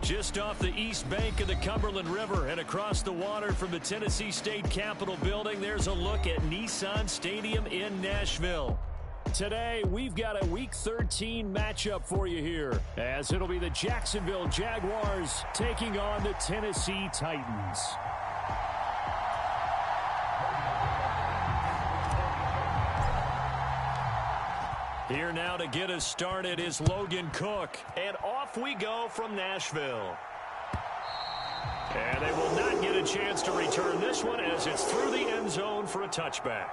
Just off the east bank of the Cumberland River and across the water from the Tennessee State Capitol building, there's a look at Nissan Stadium in Nashville. Today, we've got a Week 13 matchup for you here, as it'll be the Jacksonville Jaguars taking on the Tennessee Titans. Here now to get us started is Logan Cook. And off we go from Nashville. And they will not get a chance to return this one as it's through the end zone for a touchback.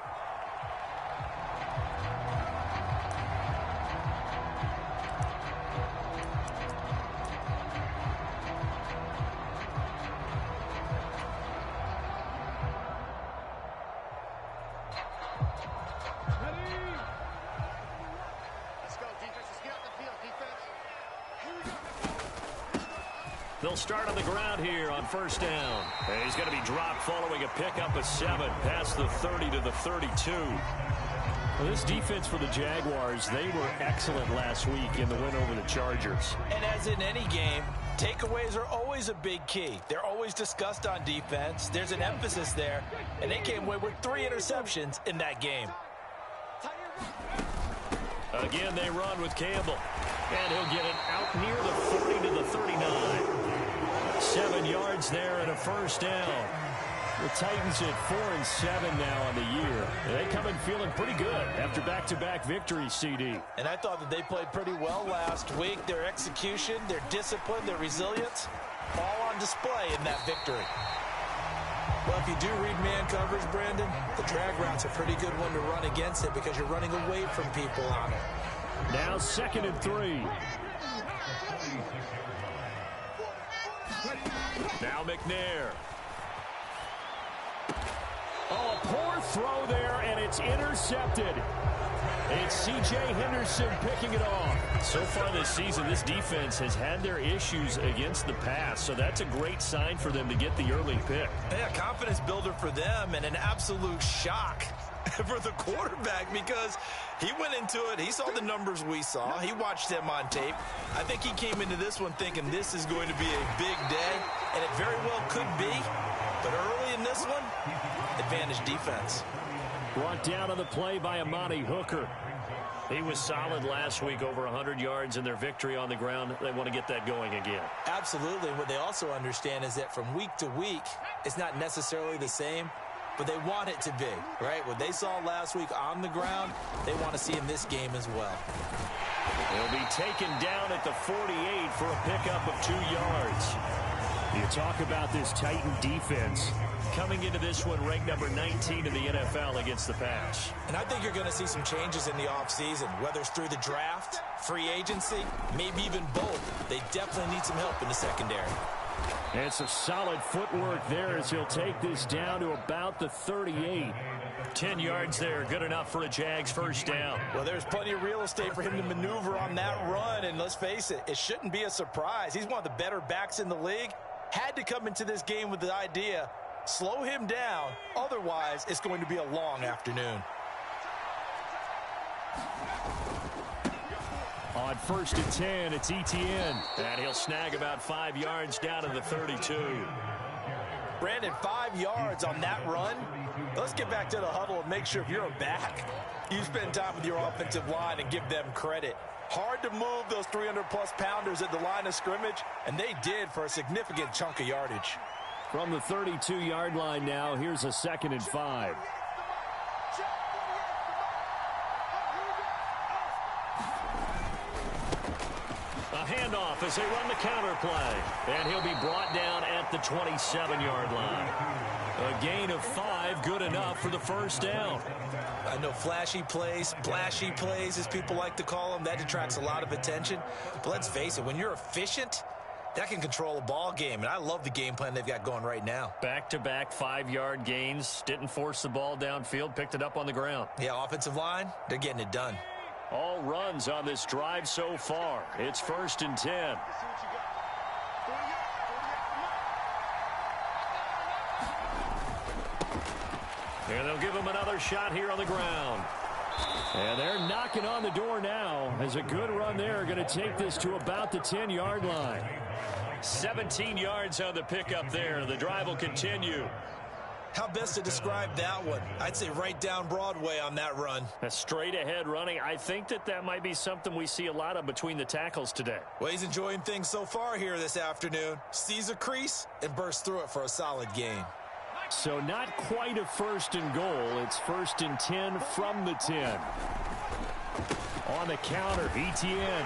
They'll start on the ground here on first down. And he's going to be dropped following a pickup of 7 past the 30 to the 32. Well, this defense for the Jaguars, they were excellent last week in the win over the Chargers. And as in any game, takeaways are always a big key. They're always discussed on defense. There's an emphasis there. And they came away with 3 interceptions in that game. Again, they run with Campbell. And he'll get it out near the 40 to the 39. 7 yards there and a first down. The Titans at 4-7 now on the year. They come in feeling pretty good after back-to-back victories, CD. And I thought that they played pretty well last week. Their execution, their discipline, their resilience, all on display in that victory. Well, if you do read man coverage, Brandon, the drag route's a pretty good one to run against it because you're running away from people on it. Now 2nd and 3. Now McNair. Oh, a poor throw there, and it's intercepted. It's C.J. Henderson picking it off. So far this season, this defense has had their issues against the pass, so that's a great sign for them to get the early pick. Yeah, confidence builder for them and an absolute shock for the quarterback because he went into it. He saw the numbers we saw. He watched them on tape. I think he came into this one thinking this is going to be a big day, and it very well could be. But early in this one, advantage defense. Brought down on the play by Amani Hooker. He was solid last week, over 100 yards in their victory on the ground. They want to get that going again. Absolutely. What they also understand is that from week to week, it's not necessarily the same, but they want it to be, right? What they saw last week on the ground, they want to see in this game as well. He'll be taken down at the 48 for a pickup of 2 yards. You talk about this Titan defense coming into this one ranked number 19 in the NFL against the pass. And I think you're going to see some changes in the offseason, whether it's through the draft, free agency, maybe even both. They definitely need some help in the secondary. And some solid footwork there as he'll take this down to about the 38. 10 yards there, good enough for a Jags first down. Well, there's plenty of real estate for him to maneuver on that run, and let's face it, it shouldn't be a surprise. He's one of the better backs in the league. Had to come into this game with the idea, slow him down, otherwise it's going to be a long afternoon. On 1st and 10, it's Etienne. And he'll snag about 5 yards down to the 32. Brandon, 5 yards on that run. Let's get back to the huddle and make sure if you're a back, you spend time with your offensive line and give them credit. Hard to move those 300-plus pounders at the line of scrimmage, and they did for a significant chunk of yardage. From the 32-yard line now, here's a 2nd and 5. A handoff as they run the counter play. And he'll be brought down at the 27-yard line. A gain of 5, good enough for the first down. I know flashy plays, splashy plays, as people like to call them, that detracts a lot of attention. But let's face it, when you're efficient, that can control a ball game. And I love the game plan they've got going right now. Back-to-back 5-yard gains. Didn't force the ball downfield, picked it up on the ground. Yeah, offensive line, they're getting it done. All runs on this drive so far. It's 1st and 10. And they'll give him another shot here on the ground. And they're knocking on the door now as a good run there. Going to take this to about the 10-yard line. 17 yards on the pickup there. The drive will continue. How best to describe that one? I'd say right down Broadway on that run. A straight ahead running. I think that might be something we see a lot of between the tackles today. Well, he's enjoying things so far here this afternoon. Sees a crease and bursts through it for a solid gain. So not quite a 1st and goal. It's 1st and 10 from the 10. On the counter, Etienne.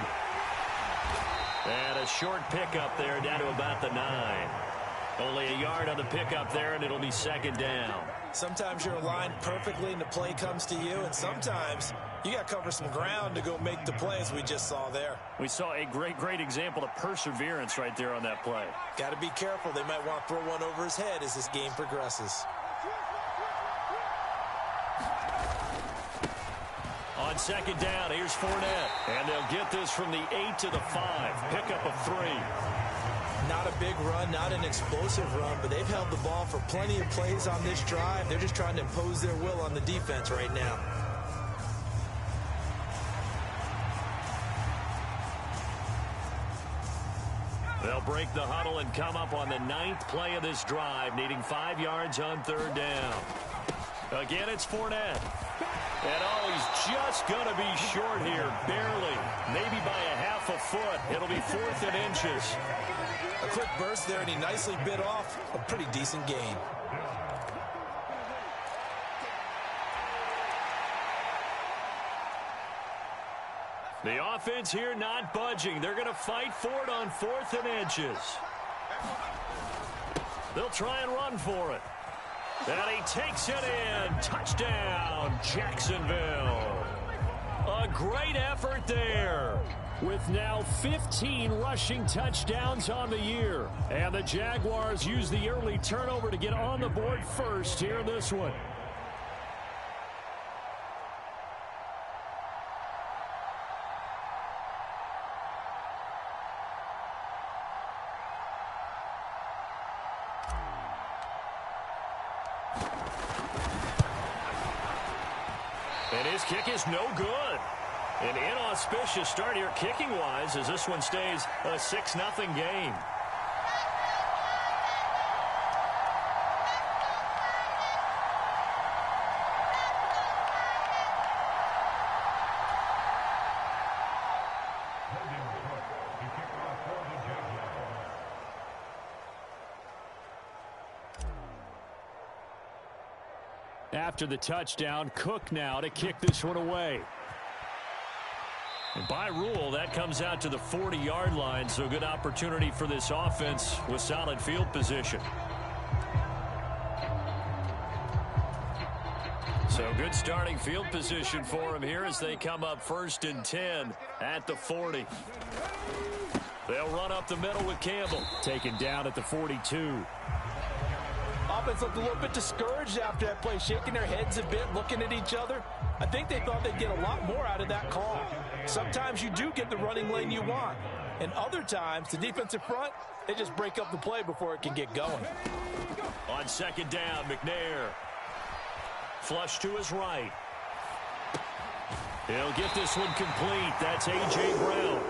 And a short pickup there down to about the 9. Only a yard on the pickup there, and it'll be 2nd down. Sometimes you're aligned perfectly and the play comes to you, and sometimes you got to cover some ground to go make the play, as we just saw there. We saw a great example of perseverance right there on that play. Got to be careful. They might want to throw one over his head as this game progresses. On 2nd down, here's Fournette. And they'll get this from the 8 to the 5. Pickup of 3. Not a big run, not an explosive run, but they've held the ball for plenty of plays on this drive. They're just trying to impose their will on the defense right now. They'll break the huddle and come up on the 9th play of this drive, needing 5 yards on 3rd down. Again, it's Fournette. And he's just going to be short here, barely. Maybe by a half a foot. It'll be 4th and inches. A quick burst there, and he nicely bit off a pretty decent gain. The offense here not budging. They're going to fight for it on 4th and inches. They'll try and run for it. And he takes it in. Touchdown, Jacksonville. A great effort there. With now 15 rushing touchdowns on the year. And the Jaguars use the early turnover to get on the board first here in this one. And his kick is no good. An inauspicious start here kicking-wise as this one stays a 6-0 game. After the touchdown, Cook now to kick this one away. And by rule, that comes out to the 40-yard line, so good opportunity for this offense with solid field position. So good starting field position for them here as they come up 1st and 10 at the 40. They'll run up the middle with Campbell. Taken down at the 42. Offense looked a little bit discouraged after that play, shaking their heads a bit, looking at each other. I think they thought they'd get a lot more out of that call. Sometimes you do get the running lane you want. And other times, the defensive front, they just break up the play before it can get going. On 2nd down, McNair. Flush to his right. He'll get this one complete. That's A.J. Brown.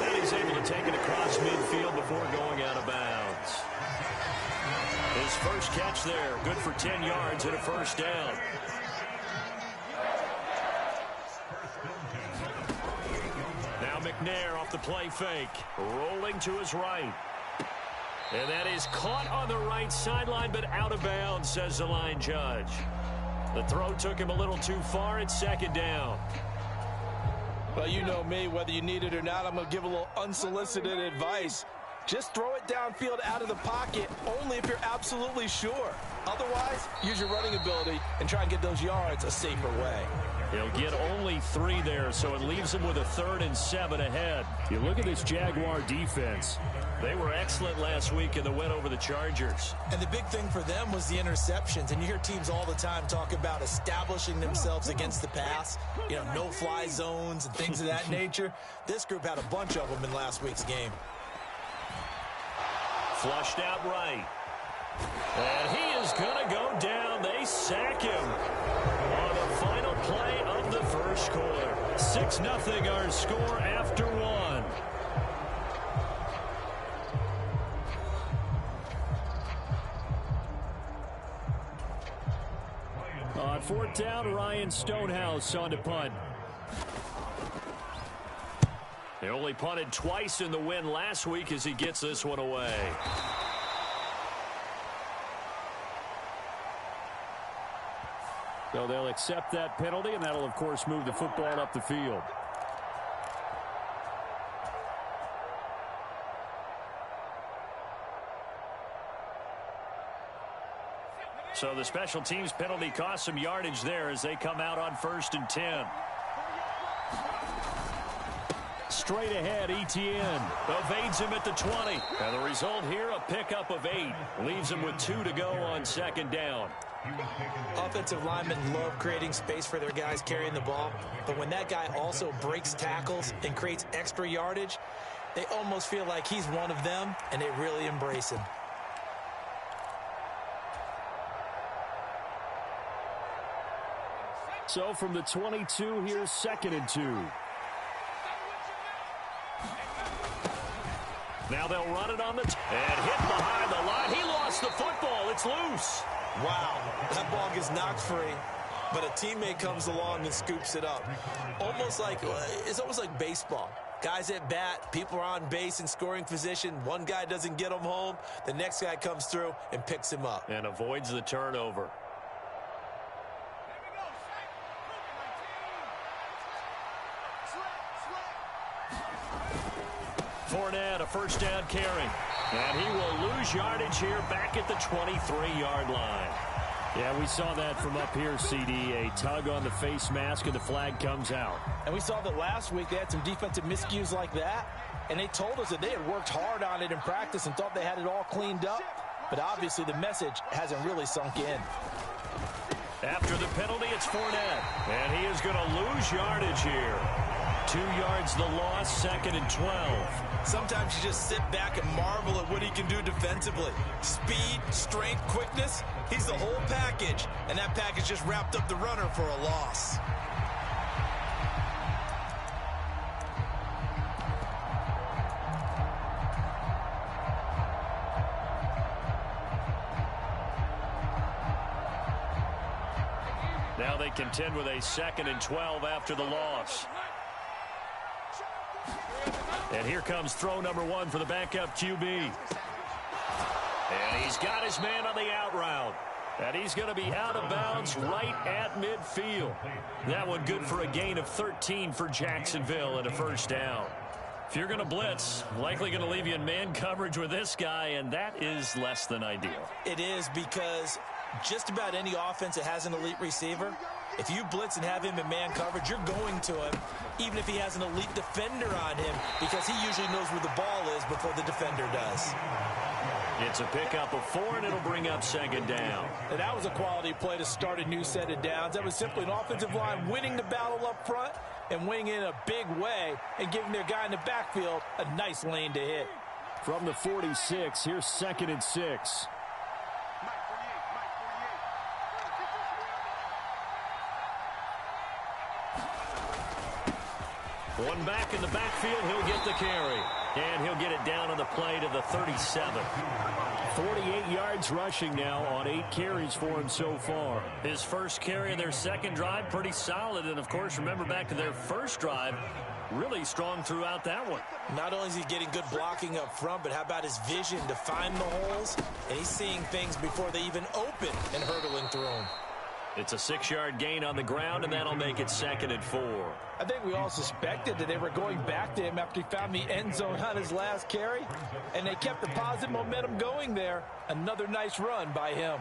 And he's able to take it across midfield before going out of bounds. His first catch there, good for 10 yards and a 1st down. Now McNair off the play fake, rolling to his right. And that is caught on the right sideline, but out of bounds, says the line judge. The throw took him a little too far. It's 2nd down. Well, you know me, whether you need it or not, I'm going to give a little unsolicited advice. Just throw it downfield out of the pocket only if you're absolutely sure. Otherwise, use your running ability and try and get those yards a safer way. He'll get only 3 there, so it leaves him with a 3rd and 7 ahead. You look at this Jaguar defense. They were excellent last week in the win over the Chargers. And the big thing for them was the interceptions. And you hear teams all the time talk about establishing themselves against the pass. You know, no-fly zones and things of that nature. This group had a bunch of them in last week's game. Flushed out right. And he is going to go down. They sack him on the final play of the 1st quarter. 6-0 our score after one. On fourth down, Ryan Stonehouse on to punt. He only punted twice in the win last week as he gets this one away. So they'll accept that penalty, and that'll, of course, move the football up the field. So the special teams penalty cost some yardage there as they come out on 1st and 10. Straight ahead, Etienne evades him at the 20. And the result here, a pickup of 8. Leaves him with 2 to go on 2nd down. Offensive linemen love creating space for their guys carrying the ball. But when that guy also breaks tackles and creates extra yardage, they almost feel like he's one of them, and they really embrace him. So from the 22, here's 2nd and 2. Now they'll run it on the and hit behind the line. He lost the football. It's loose. Wow, that ball gets knocked free, but a teammate comes along and scoops it up. It's almost like baseball. Guys at bat, people are on base in scoring position. One guy doesn't get him home. The next guy comes through and picks him up. And avoids the turnover. Fournette, a 1st down carry. And he will lose yardage here back at the 23-yard line. Yeah, we saw that from up here, CD. A tug on the face mask, and the flag comes out. And we saw that last week they had some defensive miscues like that. And they told us that they had worked hard on it in practice and thought they had it all cleaned up. But obviously the message hasn't really sunk in. After the penalty, it's Fournette. And he is going to lose yardage here. 2 yards the loss, 2nd and 12. Sometimes you just sit back and marvel at what he can do defensively. Speed, strength, quickness, he's the whole package. And that package just wrapped up the runner for a loss. Now they contend with a 2nd and 12 after the loss. And here comes throw number 1 for the backup QB. And he's got his man on the out route. And he's going to be out of bounds right at midfield. That one good for a gain of 13 for Jacksonville and a 1st down. If you're going to blitz, likely going to leave you in man coverage with this guy, and that is less than ideal. It is, because just about any offense that has an elite receiver, if you blitz and have him in man coverage, you're going to him, even if he has an elite defender on him, because he usually knows where the ball is before the defender does. It's a pickup of 4, and it'll bring up 2nd down. And that was a quality play to start a new set of downs. That was simply an offensive line winning the battle up front and winning in a big way and giving their guy in the backfield a nice lane to hit. From the 46, here's 2nd and 6. One back in the backfield, he'll get the carry. And he'll get it down on the play to the 37. 48 yards rushing now on 8 carries for him so far. His first carry of their second drive, pretty solid. And, of course, remember back to their first drive, really strong throughout that one. Not only is he getting good blocking up front, but how about his vision to find the holes? And he's seeing things before they even open and hurtling through them. It's a 6-yard gain on the ground, and that'll make it 2nd and 4. I think we all suspected that they were going back to him after he found the end zone on his last carry, and they kept the positive momentum going there. Another nice run by him.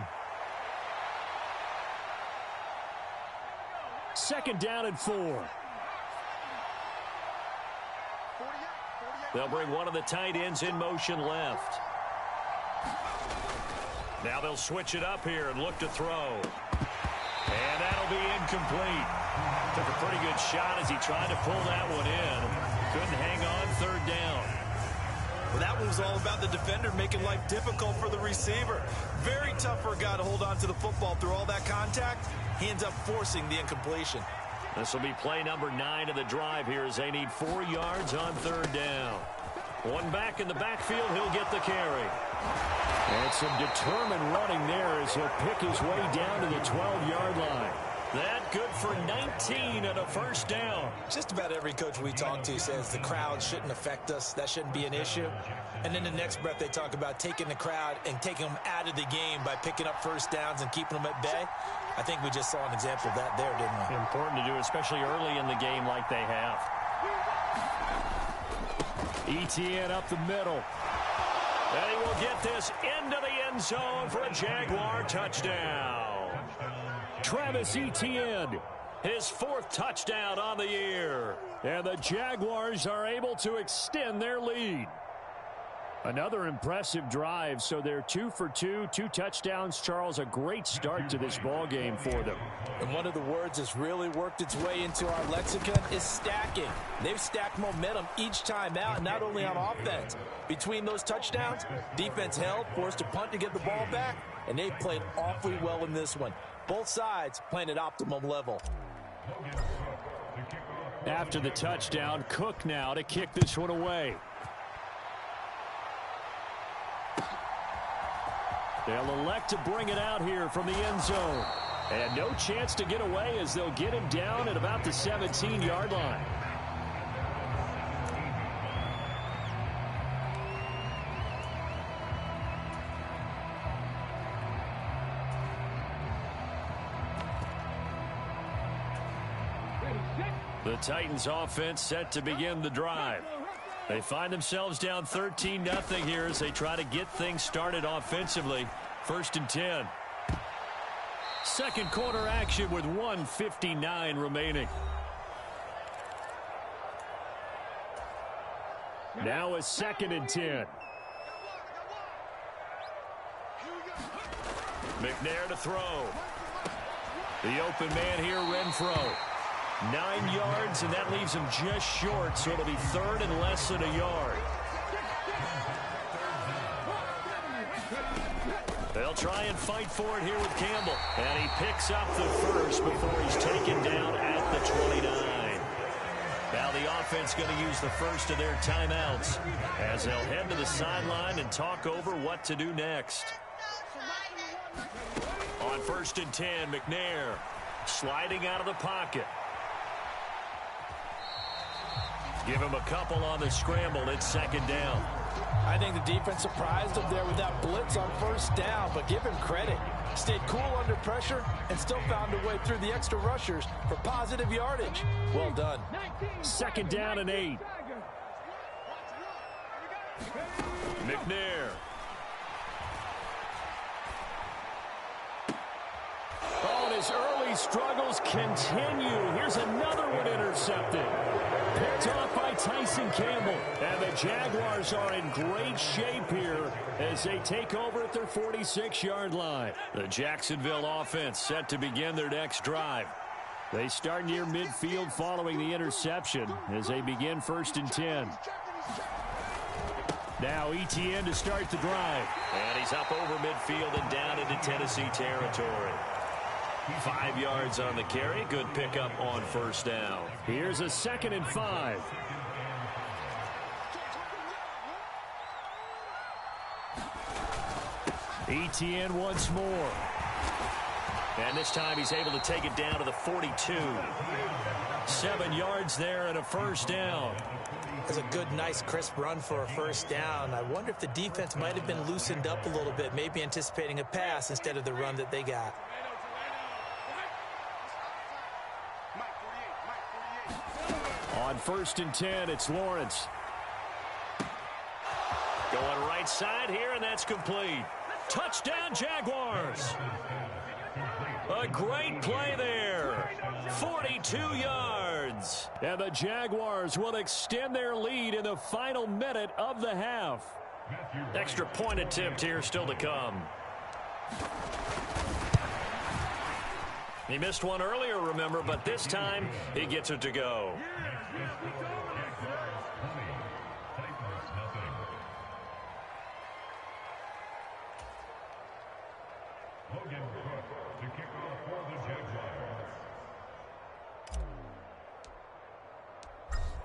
2nd down and 4. They'll bring one of the tight ends in motion left. Now they'll switch it up here and look to throw. And that'll be incomplete. Took a pretty good shot as he tried to pull that one in. Couldn't hang on 3rd down. Well, that one was all about the defender making life difficult for the receiver. Very tough for a guy to hold on to the football through all that contact. He ends up forcing the incompletion. This will be play number 9 of the drive here as they need 4 yards on 3rd down. One back in the backfield, he'll get the carry. And some determined running there as he'll pick his way down to the 12-yard line. That good for 19 and a 1st down. Just about every coach we talk to says the crowd shouldn't affect us. That shouldn't be an issue. And then the next breath they talk about taking the crowd and taking them out of the game by picking up 1st downs and keeping them at bay. I think we just saw an example of that there, didn't we? Important to do, especially early in the game like they have. Etienne up the middle. And he will get this into the end zone for a Jaguar touchdown. Travis Etienne, his 4th touchdown on the year. And the Jaguars are able to extend their lead. Another impressive drive, so they're 2 for 2, 2 touchdowns. Charles, a great start to this ball game for them. And one of the words that's really worked its way into our lexicon is stacking. They've stacked momentum each time out, not only on offense. Between those touchdowns, defense held, forced a punt to get the ball back, and they played awfully well in this one. Both sides playing at optimum level. After the touchdown, Cook now to kick this one away. They'll elect to bring it out here from the end zone. And no chance to get away as they'll get him down at about the 17-yard line. The Titans offense set to begin the drive. They find themselves down 13-0 here as they try to get things started offensively. 1st and 10. Second quarter action with 1:59 remaining. Now a 2nd and 10. McNair to throw. The open man here, Renfro. 9 yards, and that leaves him just short, so it'll be 3rd and less than a yard. They'll try and fight for it here with Campbell. And he picks up the 1st before he's taken down at the 29. Now the offense going to use the 1st of their timeouts as they'll head to the sideline and talk over what to do next. On 1st and 10, McNair sliding out of the pocket. Give him a couple on the scramble. It's 2nd down. I think the defense surprised him there with that blitz on 1st down, but give him credit. Stayed cool under pressure and still found a way through the extra rushers for positive yardage. Well done. 2nd down and 8. McNair. Oh, and his early struggles continue. Here's another one intercepted. Picked off by Tyson Campbell. And the Jaguars are in great shape here as they take over at their 46-yard line. The Jacksonville offense set to begin their next drive. They start near midfield following the interception as they begin 1st and 10. Now Etienne to start the drive. And he's up over midfield and down into Tennessee territory. 5 yards on the carry. Good pickup on 1st down. Here's a 2nd and 5. Etienne once more. And this time he's able to take it down to the 42. 7 yards there and a 1st down. That's a good, nice, crisp run for a 1st down. I wonder if the defense might have been loosened up a little bit, maybe anticipating a pass instead of the run that they got. On 1st and 10, it's Lawrence. Going right side here, and that's complete. Touchdown, Jaguars. A great play there. 42 yards. And the Jaguars will extend their lead in the final minute of the half. Extra point attempt here still to come. He missed one earlier, remember, but this time he gets it to go.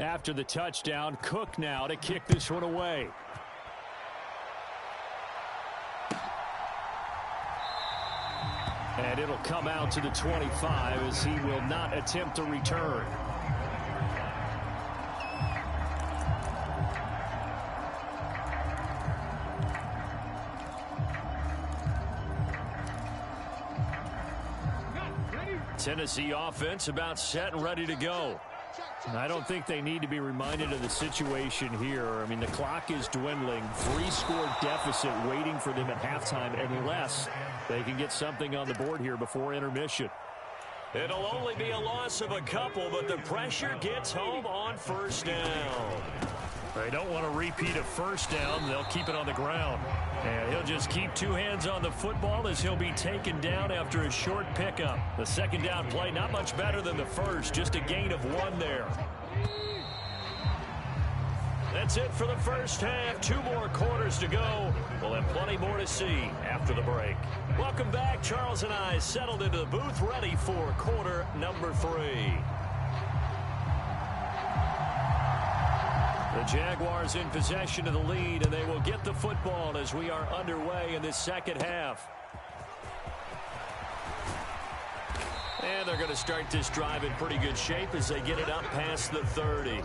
After the touchdown, Cook now to kick this one away. And it'll come out to the 25 as he will not attempt a return. Tennessee offense about set and ready to go. I don't think they need to be reminded of the situation here. I mean, the clock is dwindling. 3-score deficit waiting for them at halftime unless they can get something on the board here before intermission. It'll only be a loss of a couple, but the pressure gets home on first down. They don't want to repeat a first down. They'll keep it on the ground. And he'll just keep two hands on the football as he'll be taken down after a short pickup. The second down play not much better than the first, just a gain of 1 there. That's it for the first half. 2 more quarters to go. We'll have plenty more to see after the break. Welcome back. Charles and I settled into the booth, ready for quarter number 3. The Jaguars in possession of the lead, and they will get the football as we are underway in this second half. And they're going to start this drive in pretty good shape as they get it up past the 30.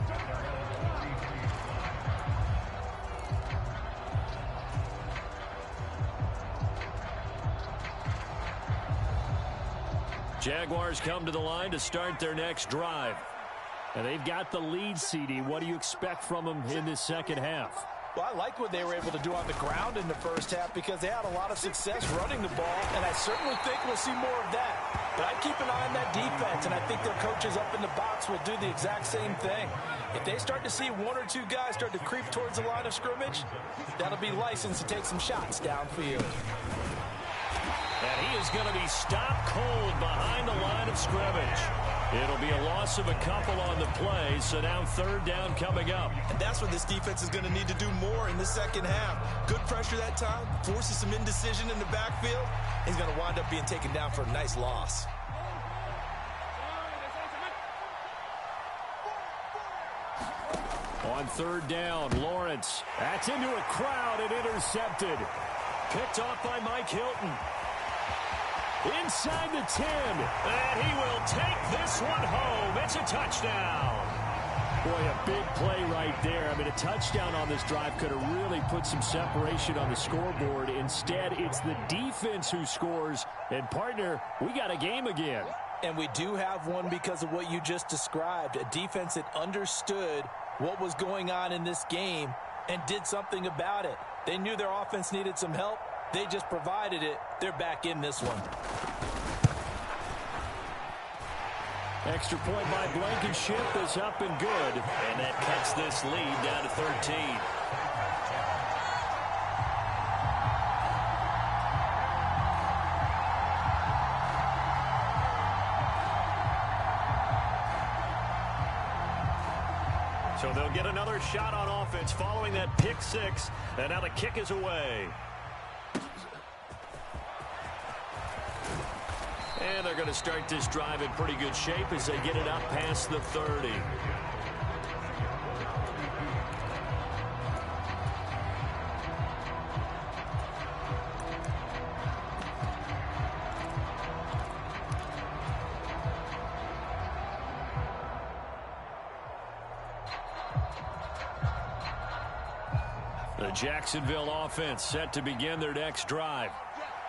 Jaguars come to the line to start their next drive. And they've got the lead, CD. What do you expect from them in this second half? Well, I like what they were able to do on the ground in the first half because they had a lot of success running the ball, and I certainly think we'll see more of that. But I'd keep an eye on that defense, and I think their coaches up in the box will do the exact same thing. If they start to see 1 or 2 guys start to creep towards the line of scrimmage, that'll be licensed to take some shots downfield. And he is going to be stopped cold behind the line of scrimmage. It'll be a loss of a couple on the play, so now third down coming up. And that's what this defense is going to need to do more in the second half. Good pressure that time, forces some indecision in the backfield. He's going to wind up being taken down for a nice loss. On third down, Lawrence. That's into a crowd and intercepted. Picked off by Mike Hilton. Inside the 10, and he will take this one home. It's a touchdown. Boy, a big play right there. I mean, a touchdown on this drive could have really put some separation on the scoreboard. Instead, it's the defense who scores. And, partner, we got a game again. And we do have one because of what you just described. A defense that understood what was going on in this game and did something about it. They knew their offense needed some help. They just provided it. They're back in this one. Extra point by Blankenship is up and good. And that cuts this lead down to 13. So they'll get another shot on offense following that pick 6. And now the kick is away. And they're going to start this drive in pretty good shape as they get it up past the 30. The Jacksonville offense set to begin their next drive.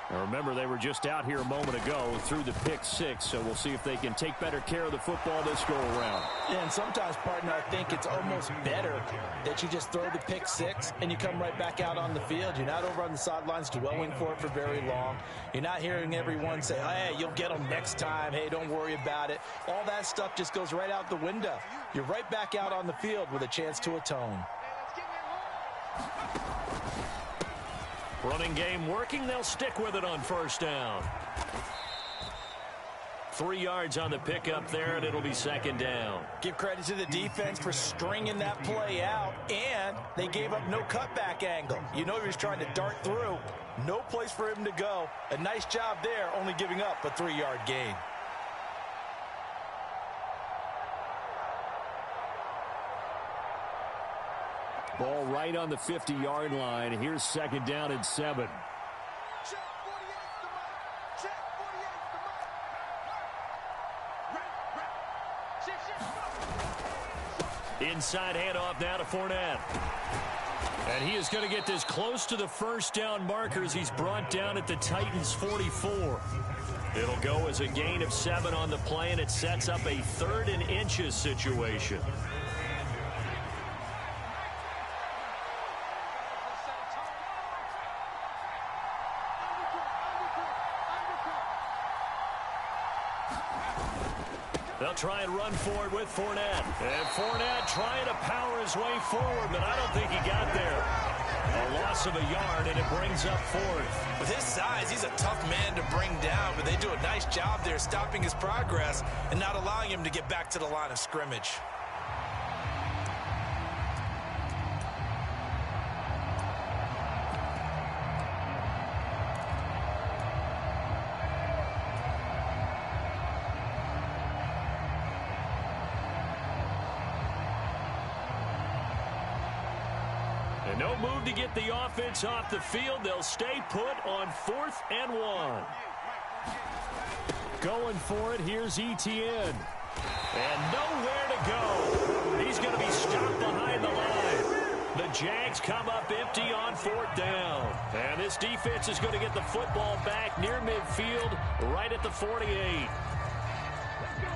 Now remember, they were just out here a moment ago through the pick 6, so we'll see if they can take better care of the football this go-around. Yeah, and sometimes, partner, I think it's almost better that you just throw the pick 6 and you come right back out on the field. You're not over on the sidelines dwelling for it for very long. You're not hearing everyone say, hey, you'll get them next time. Hey, don't worry about it. All that stuff just goes right out the window. You're right back out on the field with a chance to atone. Running game working. They'll stick with it on first down. 3 yards on the pickup there, and it'll be second down. Give credit to the defense for stringing that play out, and they gave up no cutback angle. You know he was trying to dart through. No place for him to go. A nice job there, only giving up a 3-yard gain. Ball right on the 50-yard line. Here's second down and 7. Inside handoff now to Fournette. And he is going to get this close to the first down markers. He's brought down at the Titans' 44. It'll go as a gain of 7 on the play, and it sets up a 3rd and inches situation. They'll try and run for it with Fournette. And Fournette trying to power his way forward, but I don't think he got there. A loss of a yard, and it brings up 4th. With his size, he's a tough man to bring down, but they do a nice job there stopping his progress and not allowing him to get back to the line of scrimmage. And no move to get the offense off the field. They'll stay put on 4th and 1. Going for it, here's Etienne. And nowhere to go. He's going to be stopped behind the line. The Jags come up empty on 4th down. And this defense is going to get the football back near midfield, right at the 48.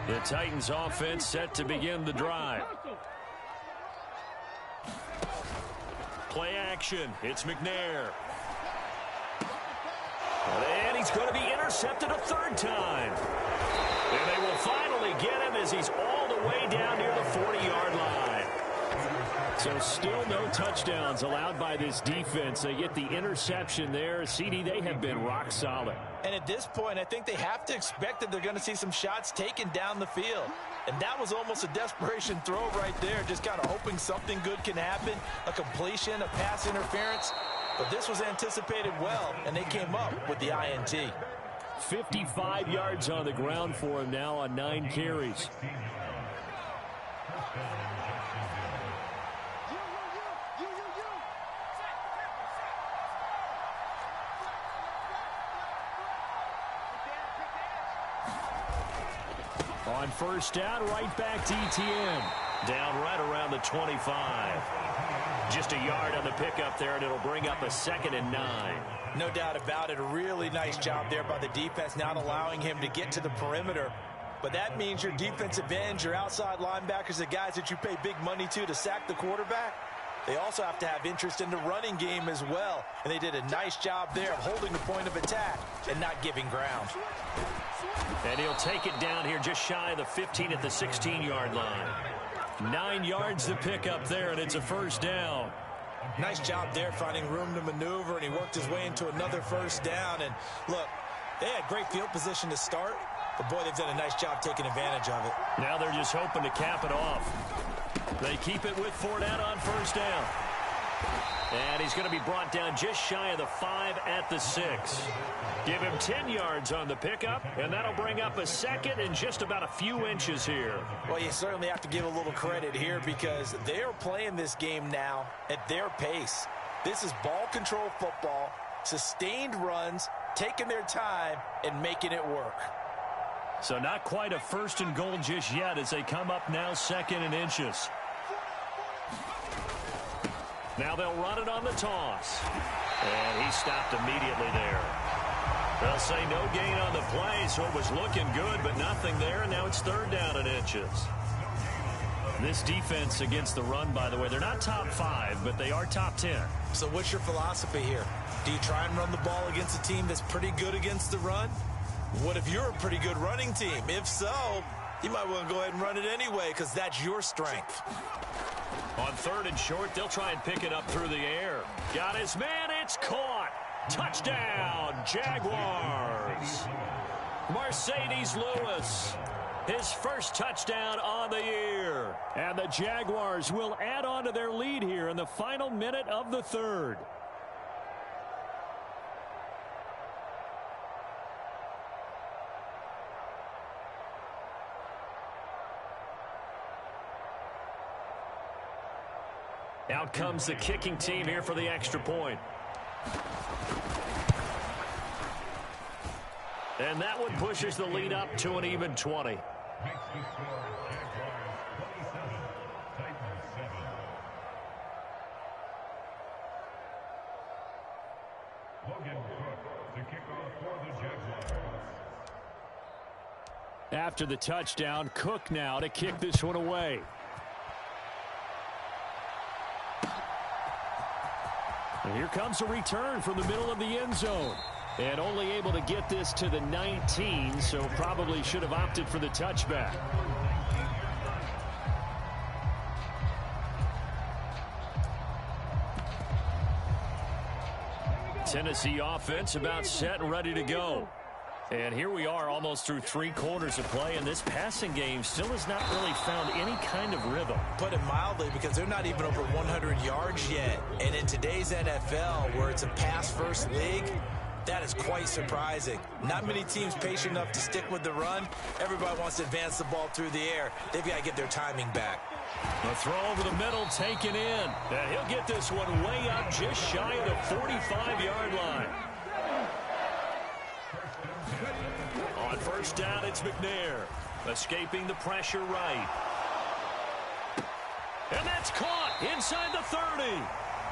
The Titans offense set to begin the drive. Play action. It's McNair. And he's going to be intercepted a 3rd time. And they will finally get him as he's all the way down near the 40-yard line. So still no touchdowns allowed by this defense. They get the interception there. CD, they have been rock solid. And at this point, I think they have to expect that they're going to see some shots taken down the field. And that was almost a desperation throw right there, just kind of hoping something good can happen, a completion, a pass interference. But this was anticipated well, and they came up with the INT. 55 yards on the ground for him now on 9 carries. On 1st down, right back to Etienne. Down right around the 25. Just a yard on the pickup there, and it'll bring up a 2nd and 9. No doubt about it. A really nice job there by the defense, not allowing him to get to the perimeter. But that means your defensive ends, your outside linebackers, the guys that you pay big money to sack the quarterback, they also have to have interest in the running game as well. And they did a nice job there of holding the point of attack and not giving ground. And he'll take it down here just shy of the 15 at the 16-yard line. 9 yards to pick up there, and it's a 1st down. Nice job there finding room to maneuver, and he worked his way into another 1st down. And look, they had great field position to start, but boy, they've done a nice job taking advantage of it. Now they're just hoping to cap it off. They keep it with Fournette on 1st down. And he's going to be brought down just shy of the 5 at the 6. Give him 10 yards on the pickup, and that'll bring up a 2nd and just about a few inches here. Well, you certainly have to give a little credit here because they are playing this game now at their pace. This is ball control football, sustained runs, taking their time, and making it work. So not quite a 1st and goal just yet as they come up now 2nd and inches. Now they'll run it on the toss. And he stopped immediately there. They'll say no gain on the play, so it was looking good, but nothing there, and now it's 3rd down and inches. This defense against the run, by the way, they're not top 5, but they are top 10. So what's your philosophy here? Do you try and run the ball against a team that's pretty good against the run? What if you're a pretty good running team? If so, you might want to go ahead and run it anyway because that's your strength. On 3rd and short, they'll try and pick it up through the air. Got his man, it's caught. Touchdown, Jaguars. Mercedes Lewis, his 1st touchdown on the year. And the Jaguars will add on to their lead here in the final minute of the 3rd. Out comes the kicking team here for the extra point. And that one pushes the lead up to an even 20. After the touchdown, Cook now to kick this one away. And here comes a return from the middle of the end zone. And only able to get this to the 19, so probably should have opted for the touchback. Tennessee offense about set and ready to go. And here we are almost through 3 quarters of play, and this passing game still has not really found any kind of rhythm. Put it mildly, because they're not even over 100 yards yet. And in today's NFL, where it's a pass-first league, that is quite surprising. Not many teams patient enough to stick with the run. Everybody wants to advance the ball through the air. They've got to get their timing back. A throw over the middle taken in. And he'll get this one way up just shy of the 45-yard line. On first down, it's McNair. Escaping the pressure right. And that's caught inside the 30.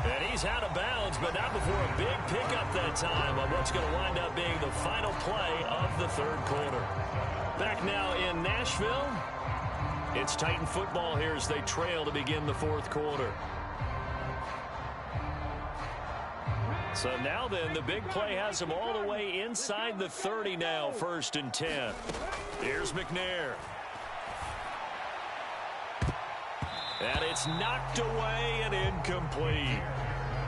And he's out of bounds, but not before a big pickup that time on what's going to wind up being the final play of the third quarter. Back now in Nashville. It's Titan football here as they trail to begin the fourth quarter. So now then, the big play has them all the way inside the 30 now, 1st and 10. Here's McNair. And it's knocked away and incomplete.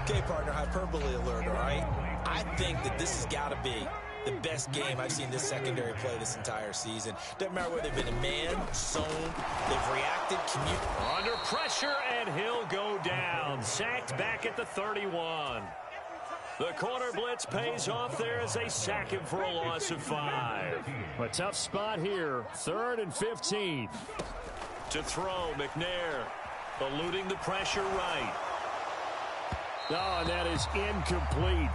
Okay, partner, hyperbole alert, all right? I think that this has got to be the best game I've seen this secondary play this entire season. Doesn't matter whether they've been in man, zone, they've reacted, under pressure, and he'll go down. Sacked back at the 31. The corner blitz pays off there as they sack him for a loss of 5. A tough spot here, 3rd and 15. To throw, McNair eluding the pressure right. Oh, and that is incomplete.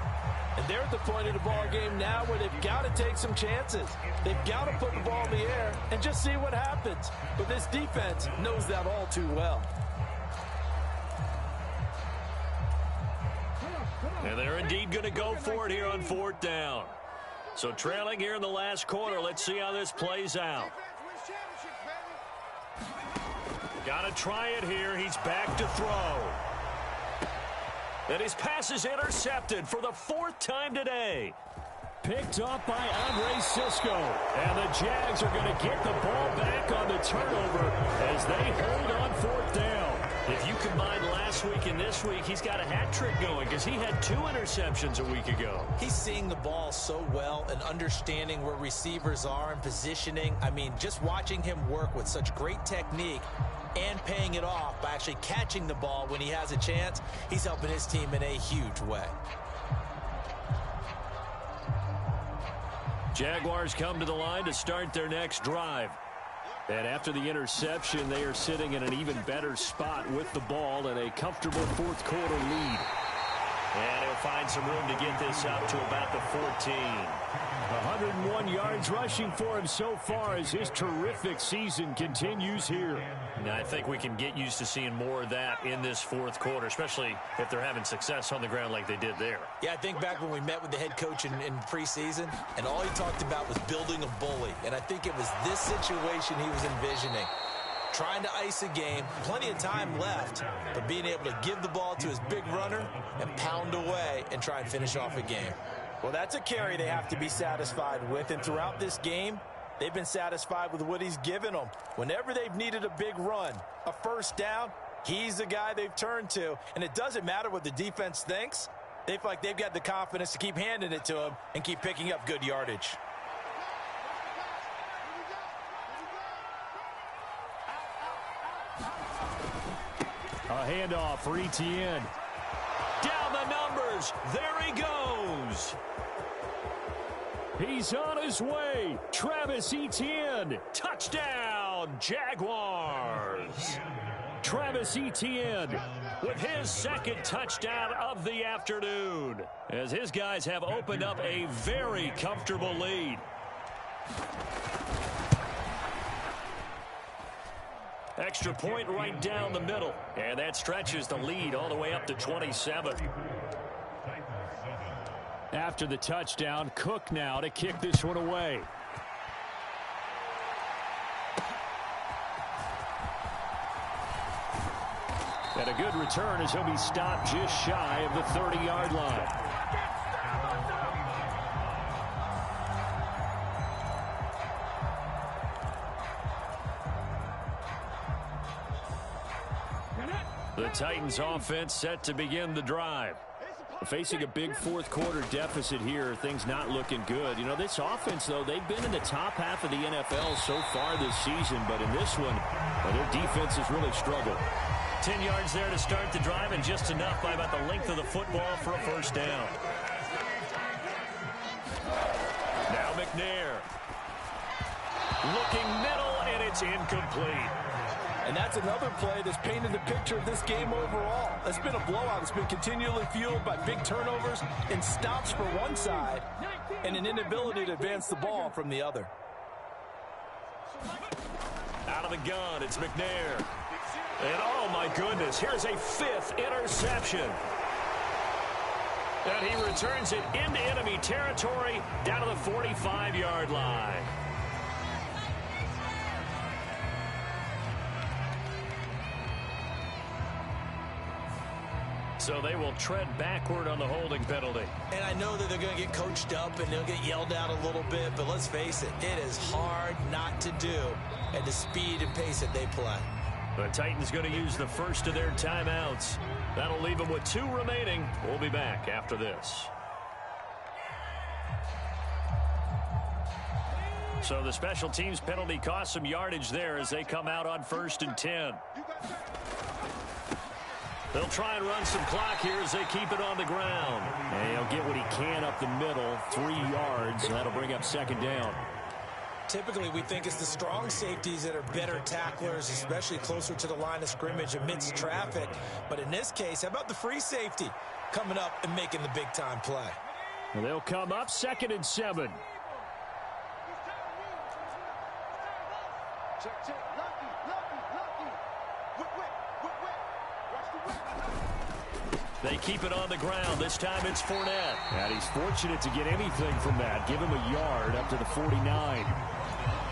And they're at the point of the ball game now where they've got to take some chances. They've got to put the ball in the air and just see what happens. But this defense knows that all too well. And they're indeed going to go for it here on 4th down. So trailing here in the last quarter, let's see how this plays out. Got to try it here. He's back to throw. And his pass is intercepted for the 4th time today. Picked up by Andre Cisco. And the Jags are going to get the ball back on the turnover as they hold on 4th down. If you combine last week and this week, he's got a hat trick going because he had 2 interceptions a week ago. He's seeing the ball so well and understanding where receivers are and positioning. I mean, just watching him work with such great technique and paying it off by actually catching the ball when he has a chance, he's helping his team in a huge way. Jaguars come to the line to start their next drive. And after the interception, they are sitting in an even better spot with the ball and a comfortable 4th quarter lead. And he'll find some room to get this up to about the 14. 101 yards rushing for him so far as his terrific season continues here. Now, I think we can get used to seeing more of that in this 4th quarter, especially if they're having success on the ground like they did there. Yeah, I think back when we met with the head coach in preseason, and all he talked about was building a bully. And I think it was this situation he was envisioning. Trying to ice a game, plenty of time left, but being able to give the ball to his big runner and pound away and try and finish off a game. Well, that's a carry they have to be satisfied with, and throughout this game, they've been satisfied with what he's given them. Whenever they've needed a big run, a 1st down, he's the guy they've turned to, and it doesn't matter what the defense thinks. They feel like they've got the confidence to keep handing it to him and keep picking up good yardage. A handoff for Etienne. Down the numbers. There he goes. He's on his way. Travis Etienne. Touchdown, Jaguars. Travis Etienne with his second touchdown of the afternoon, as his guys have opened up a very comfortable lead. Extra point right down the middle, and that stretches the lead all the way up to 27. After the touchdown, Cook now to kick this one away. And a good return as he'll be stopped just shy of the 30-yard line. The Titans offense set to begin the drive. Facing a big fourth quarter deficit here, things not looking good. You know, this offense, though, they've been in the top half of the NFL so far this season, but in this one, their defense has really struggled. 10 yards there to start the drive, and just enough by about the length of the football for a first down. Now McNair. Looking middle, and it's incomplete. And that's another play that's painted the picture of this game overall. It's been a blowout. It's been continually fueled by big turnovers and stops for one side and an inability to advance the ball from the other. Out of the gun, it's McNair. And oh my goodness, here's a fifth interception. And he returns it into enemy territory down to the 45-yard line. So they will tread backward on the holding penalty. And I know that they're going to get coached up and they'll get yelled at a little bit, but let's face it, it is hard not to do at the speed and pace that they play. The Titans going to use the first of their timeouts. That'll leave them with 2 remaining. We'll be back after this. So the special teams penalty cost some yardage there as they come out on 1st and 10. They'll try and run some clock here as they keep it on the ground. And he'll get what he can up the middle, 3 yards, and that'll bring up 2nd down. Typically, we think it's the strong safeties that are better tacklers, especially closer to the line of scrimmage amidst traffic. But in this case, how about the free safety coming up and making the big-time play? Well, they'll come up 2nd and 7. They keep it on the ground. This time it's Fournette. And he's fortunate to get anything from that. Give him a yard up to the 49.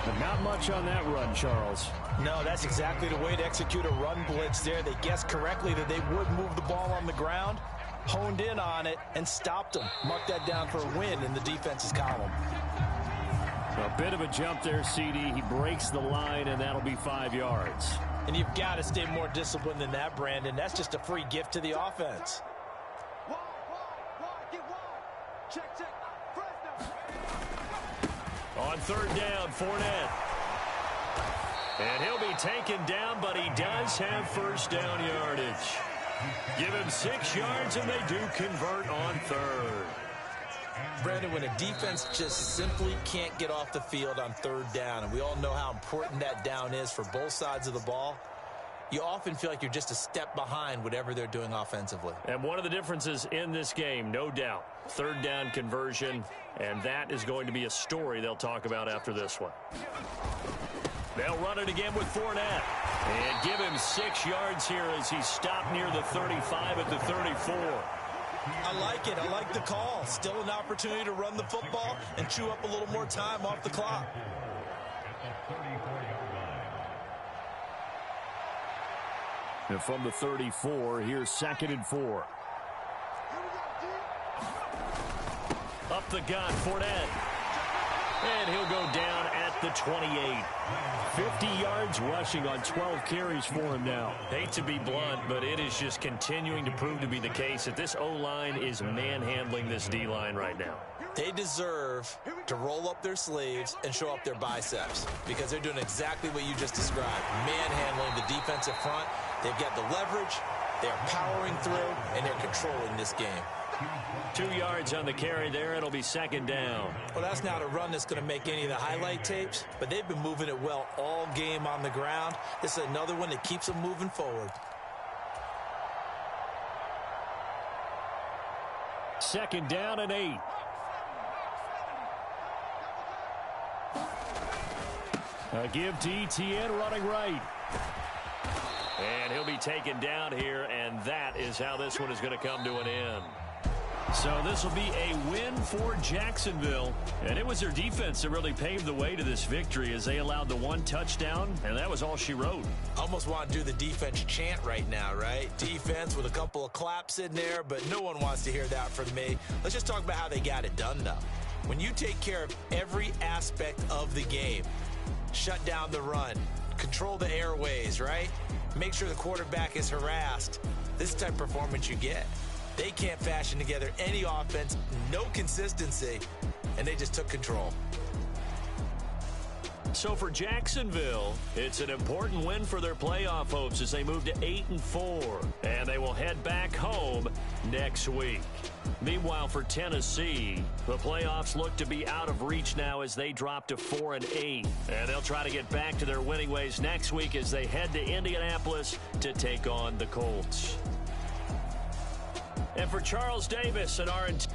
But not much on that run, Charles. No, that's exactly the way to execute a run blitz there. They guessed correctly that they would move the ball on the ground, honed in on it, and stopped them. Mark that down for a win in the defense's column. A bit of a jump there, CD. He breaks the line, and that'll be 5 yards. And you've got to stay more disciplined than that, Brandon. That's just a free gift to the offense. On 3rd down, Fournette. And he'll be taken down, but he does have 1st down yardage. Give him 6 yards, and they do convert on 3rd. Brandon, when a defense just simply can't get off the field on 3rd down, and we all know how important that down is for both sides of the ball, you often feel like you're just a step behind whatever they're doing offensively. And one of the differences in this game, no doubt, 3rd down conversion, and that is going to be a story they'll talk about after this one. They'll run it again with Fournette. And give him 6 yards here as he's stopped near the 35 at the 34. I like it. I like the call. Still an opportunity to run the football and chew up a little more time off the clock. And from the 34, here's 2nd and 4. Up the gun, Fournette. And he'll go down at the 28. 50 yards rushing on 12 carries for him now. Hate to be blunt, but it is just continuing to prove to be the case that this O-line is manhandling this D-line right now. They deserve to roll up their sleeves and show up their biceps because they're doing exactly what you just described. Manhandling the defensive front. They've got the leverage, they're powering through, and they're controlling this game. 2 yards on the carry there. It'll be second down. Well, that's not a run that's going to make any of the highlight tapes, but they've been moving it well all game on the ground. This is another one that keeps them moving forward. Second down and 8. A give to Etienne running right. And he'll be taken down here, and that is how this one is going to come to an end. So this will be a win for Jacksonville, and it was their defense that really paved the way to this victory as they allowed the 1 touchdown, and that was all she wrote. Almost want to do the defense chant right now, right? Defense with a couple of claps in there, but no one wants to hear that from me. Let's just talk about how they got it done, though. When you take care of every aspect of the game, shut down the run, control the airways, right? Make sure the quarterback is harassed. This is the type of performance you get. They can't fashion together any offense, no consistency, and they just took control. So for Jacksonville, it's an important win for their playoff hopes as they move to 8-4, and they will head back home next week. Meanwhile, for Tennessee, the playoffs look to be out of reach now as they drop to 4-8, and they'll try to get back to their winning ways next week as they head to Indianapolis to take on the Colts. And for Charles Davis and R&T.